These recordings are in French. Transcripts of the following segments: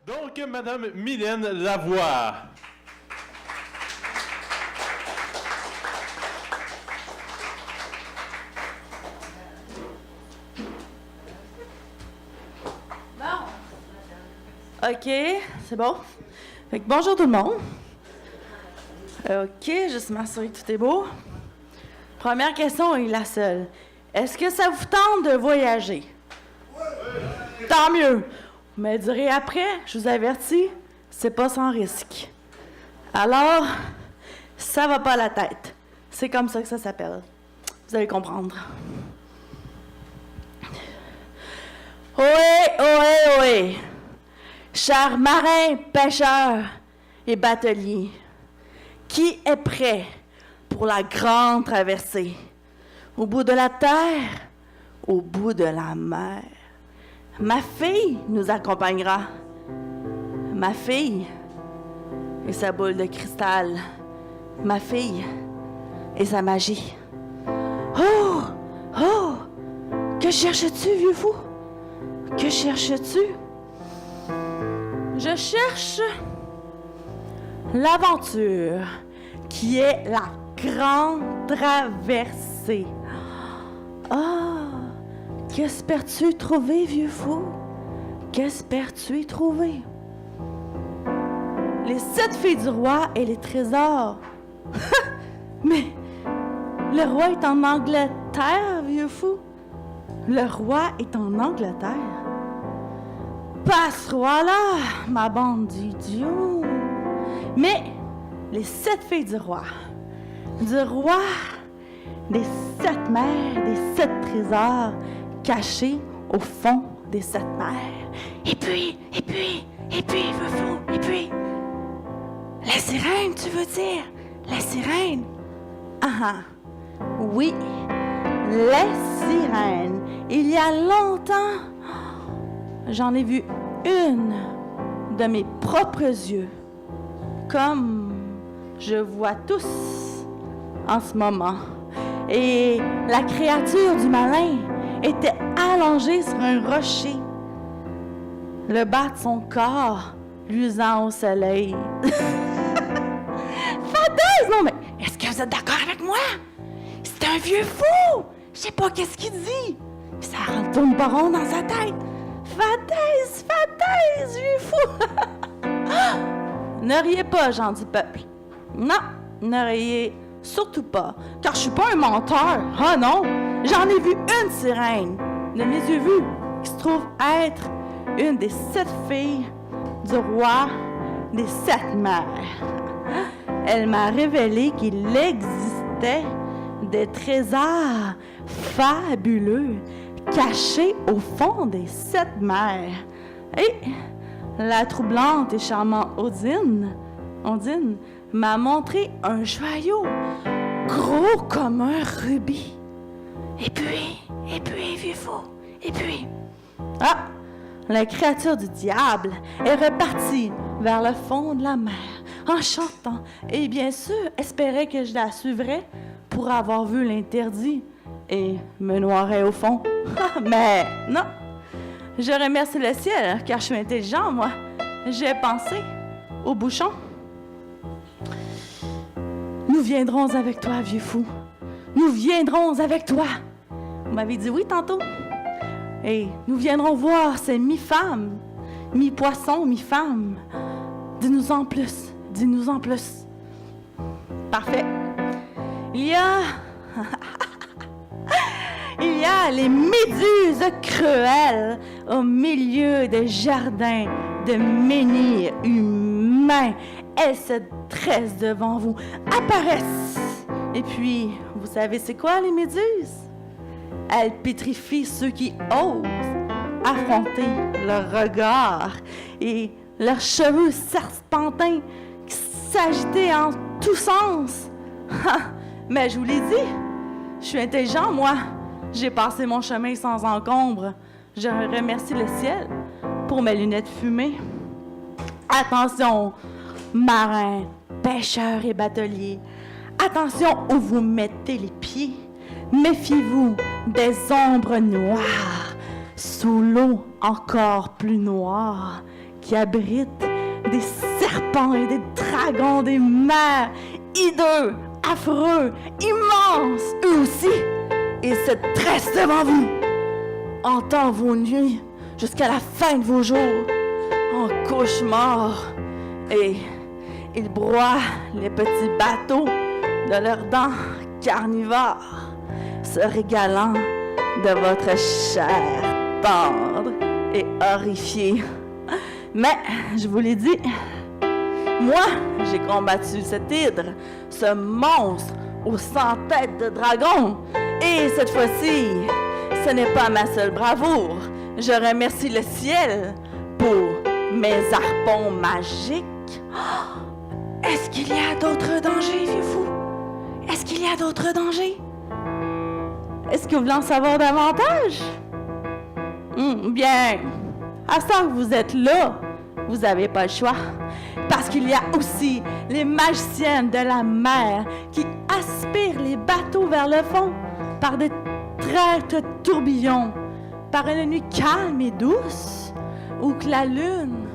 Donc, Madame Mylène Lavoie. OK, c'est bon. Fait que bonjour tout le monde. OK, juste m'assurer que tout est beau. Première question est la seule. Est-ce que ça vous tente de voyager? Oui. Tant mieux. Vous me direz après, je vous avertis, c'est pas sans risque. Alors, ça va pas à la tête. C'est comme ça que ça s'appelle. Vous allez comprendre. Ohé, ohé, ohé. Chers marins, pêcheurs et bateliers, qui est prêt pour la grande traversée? Au bout de la terre, au bout de la mer. Ma fille nous accompagnera. Ma fille et sa boule de cristal. Ma fille et sa magie. Oh! Oh! Que cherches-tu, vieux fou? Que cherches-tu? Je cherche l'aventure qui est la grande traversée. Ah! Qu'espères-tu trouver, vieux fou? Qu'espères-tu y trouver? Les 7 filles du roi et les trésors. Mais le roi est en Angleterre, vieux fou. Le roi est en Angleterre. Passe-roi là, ma bande d'idiots. Mais les 7 filles du roi, des 7 mers, des 7 trésors cachés au fond des 7 mers. Et puis, fou, et puis, la sirène, tu veux dire? La sirène? Ah, oui, les sirènes. Il y a longtemps, j'en ai vu une de mes propres yeux, comme je vois tous en ce moment. Et la créature du malin était allongée sur un rocher, le bas de son corps luisant au soleil. Fadaise! Non, mais est-ce que vous êtes d'accord avec moi? C'est un vieux fou! Je sais pas qu'est-ce qu'il dit. Ça tourne pas rond dans sa tête. Fadaise, vieux fou! Ne riez pas, gens du peuple. Non, ne riez surtout pas, car je suis pas un menteur. Ah non, j'en ai vu une sirène, de mes yeux vus, qui se trouve être une des 7 filles du roi des 7 mers. Elle m'a révélé qu'il existait des trésors fabuleux cachés au fond des 7 mers. Et la troublante et charmante Ondine m'a montré un joyau gros comme un rubis. Et puis, vieux fou, et puis... Ah! La créature du diable est repartie vers le fond de la mer en chantant et bien sûr espérait que je la suivrais pour avoir vu l'interdit et me noierais au fond. Mais non! Je remercie le ciel car je suis intelligent, moi. J'ai pensé au bouchon. Nous viendrons avec toi, vieux fou. Nous viendrons avec toi. Vous m'avez dit oui tantôt. Et nous viendrons voir ces mi-femmes, mi-poissons, mi-femmes. Dis-nous en plus, dis-nous en plus. Parfait. Il y a les méduses cruelles au milieu des jardins de menhirs humains. Elles se dressent devant vous, apparaissent. Et puis, vous savez c'est quoi les méduses? Elles pétrifient ceux qui osent affronter leur regard et leurs cheveux serpentins qui s'agitaient en tous sens. Mais je vous l'ai dit, je suis intelligent, moi. J'ai passé mon chemin sans encombre. Je remercie le ciel pour mes lunettes fumées. Attention, marins, pêcheurs et bateliers. Attention où vous mettez les pieds. Méfiez-vous des ombres noires sous l'eau encore plus noire qui abrite des serpents et des dragons des mers, hideux, affreux, immenses, eux aussi, et se dressent devant vous, hantant vos nuits jusqu'à la fin de vos jours, en cauchemar, et ils broient les petits bateaux de leurs dents carnivores, se régalant de votre chair tendre et horrifiée. Mais, je vous l'ai dit, moi, j'ai combattu cet hydre, ce monstre aux 100 têtes de dragon. Et cette fois-ci, ce n'est pas ma seule bravoure. Je remercie le ciel pour mes harpons magiques. Oh! Est-ce qu'il y a d'autres dangers, vieux fou? Est-ce qu'il y a d'autres dangers? Est-ce que vous voulez en savoir davantage? Bien, à ce que vous êtes là, vous n'avez pas le choix. Parce qu'il y a aussi les magiciennes de la mer qui aspirent les bateaux vers le fond par des traîtres tourbillons, par une nuit calme et douce, où que la lune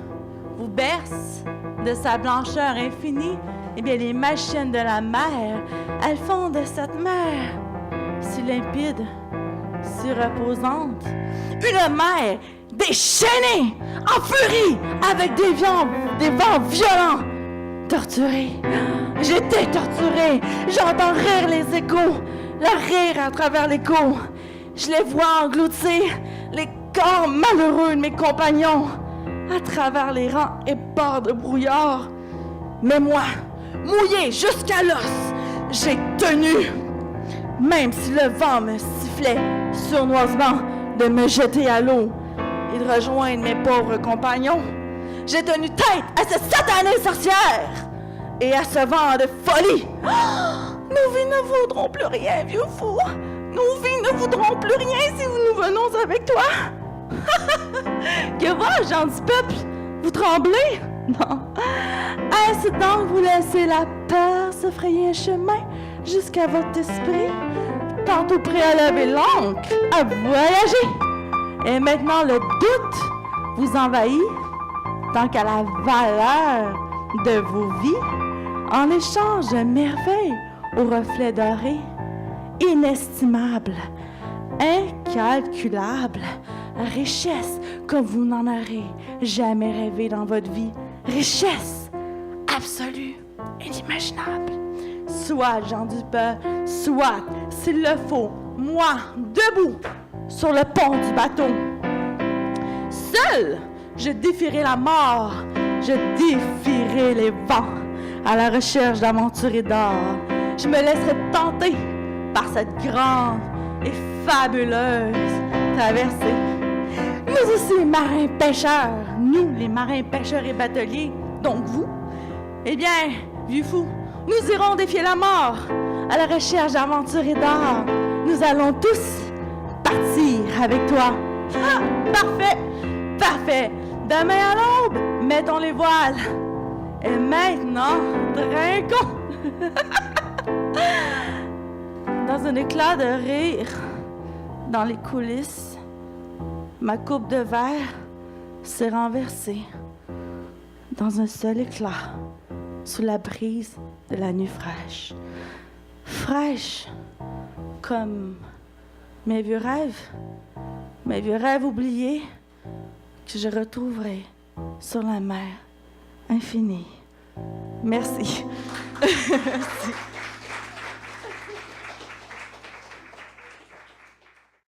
vous berce de sa blancheur infinie. Eh bien, les magiciennes de la mer, elles font de cette mer si limpide, si reposante, une mer déchaînée, en furie, avec des vents violents, torturés. J'étais torturée, j'entends rire les échos, leur rire à travers l'écho. Je les vois engloutir les corps malheureux de mes compagnons, à travers les rangs épars de brouillard. Mais moi, mouillé jusqu'à l'os, j'ai tenu, même si le vent me sifflait sournoisement de me jeter à l'eau et de rejoindre mes pauvres compagnons. J'ai tenu tête à cette satanée sorcière et à ce vent de folie. Oh, nos vies ne vaudront plus rien, vieux fou. Nos vies ne vaudront plus rien si nous venons avec toi. Que vois-je, gens du peuple? Vous tremblez? Non. Est-ce donc vous laissez la peur se frayer un chemin jusqu'à votre esprit, tantôt prêt à lever l'ancre, à voyager? Et maintenant le doute vous envahit, tant qu'à la valeur de vos vies, en échange de merveilles aux reflets dorés, inestimables, incalculables, richesse comme vous n'en aurez jamais rêvé dans votre vie, richesse absolue et inimaginable. Soit, gens du peuple, soit, s'il le faut, moi, debout, sur le pont du bateau. Seul, je défierai la mort, je défierai les vents à la recherche d'aventure et d'or. Je me laisserai tenter par cette grande et fabuleuse traversée. Nous aussi, marins pêcheurs, nous, les marins pêcheurs et bateliers, donc vous, eh bien, vieux fou, nous irons défier la mort à la recherche d'aventure et d'or. Nous allons tous partir avec toi. Ah, parfait, parfait. Demain à l'aube, mettons les voiles. Et maintenant, trinquons. Dans un éclat de rire, dans les coulisses, ma coupe de verre s'est renversée dans un seul éclat sous la brise de la nuit fraîche. Fraîche comme mes vieux rêves oubliés que je retrouverai sur la mer infinie. Merci. Merci.